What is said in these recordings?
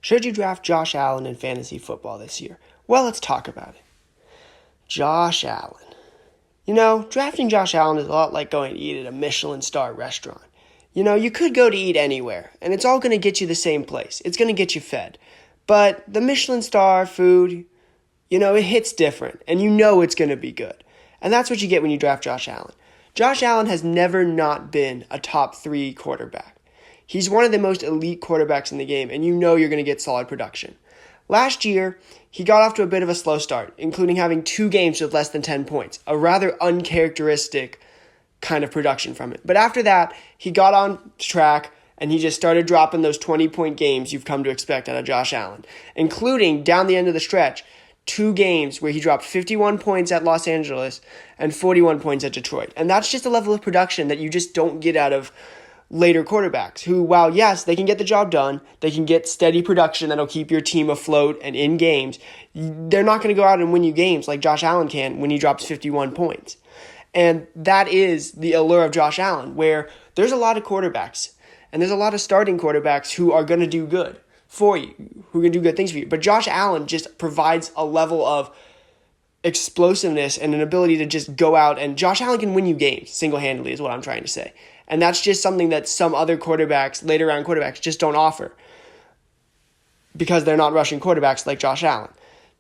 Should you draft Josh Allen in fantasy football this year? Well, let's talk about it. Josh Allen. Drafting Josh Allen is a lot like going to eat at a Michelin star restaurant. You could go to eat anywhere, and it's all going to get you the same place. It's going to get you fed. But the Michelin star food, it hits different, and it's going to be good. And that's what you get when you draft Josh Allen. Josh Allen has never not been a top 3 quarterback. He's one of the most elite quarterbacks in the game, and you're going to get solid production. Last year, he got off to a bit of a slow start, including having 2 games with less than 10 points, a rather uncharacteristic kind of production from it. But after that, he got on track, and he just started dropping those 20-point games you've come to expect out of Josh Allen, including, down the end of the stretch, 2 games where he dropped 51 points at Los Angeles and 41 points at Detroit. And that's just a level of production that you just don't get out of later quarterbacks who, while yes, they can get the job done, they can get steady production that'll keep your team afloat and in games, they're not going to go out and win you games like Josh Allen can when he drops 51 points. And that is the allure of Josh Allen, where there's a lot of quarterbacks, and there's a lot of starting quarterbacks who are going to do good for you, who can do good things for you. But Josh Allen just provides a level of explosiveness and an ability to just go out, and Josh Allen can win you games single-handedly is what I'm trying to say. And that's just something that some other quarterbacks, later round quarterbacks, just don't offer because they're not rushing quarterbacks like Josh Allen.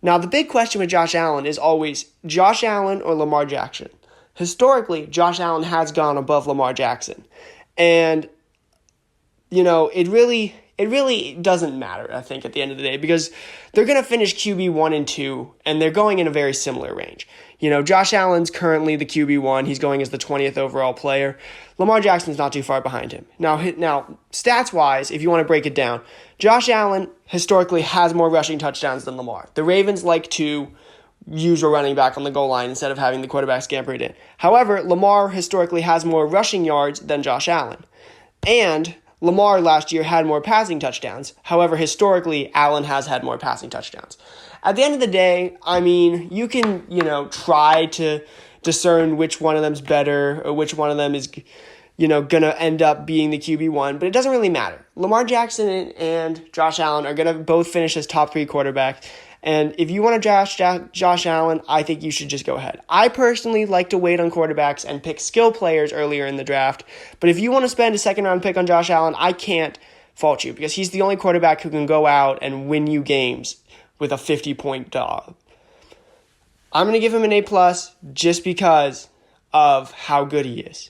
Now, the big question with Josh Allen is always Josh Allen or Lamar Jackson. Historically, Josh Allen has gone above Lamar Jackson. And, it really doesn't matter, I think, at the end of the day, because they're going to finish QB 1 and 2, and they're going in a very similar range. Josh Allen's currently the QB 1. He's going as the 20th overall player. Lamar Jackson's not too far behind him. Now, stats-wise, if you want to break it down, Josh Allen historically has more rushing touchdowns than Lamar. The Ravens like to use a running back on the goal line instead of having the quarterback scamper it in. However, Lamar historically has more rushing yards than Josh Allen. And Lamar last year had more passing touchdowns. However, historically, Allen has had more passing touchdowns. At the end of the day, you can, try to discern which one of them's better or which one of them is, going to end up being the QB1, but it doesn't really matter. Lamar Jackson and Josh Allen are going to both finish as top 3 quarterbacks. And if you want to draft Josh Allen, I think you should just go ahead. I personally like to wait on quarterbacks and pick skill players earlier in the draft. But if you want to spend a second-round pick on Josh Allen, I can't fault you because he's the only quarterback who can go out and win you games with a 50-point dog. I'm going to give him an A+ just because of how good he is.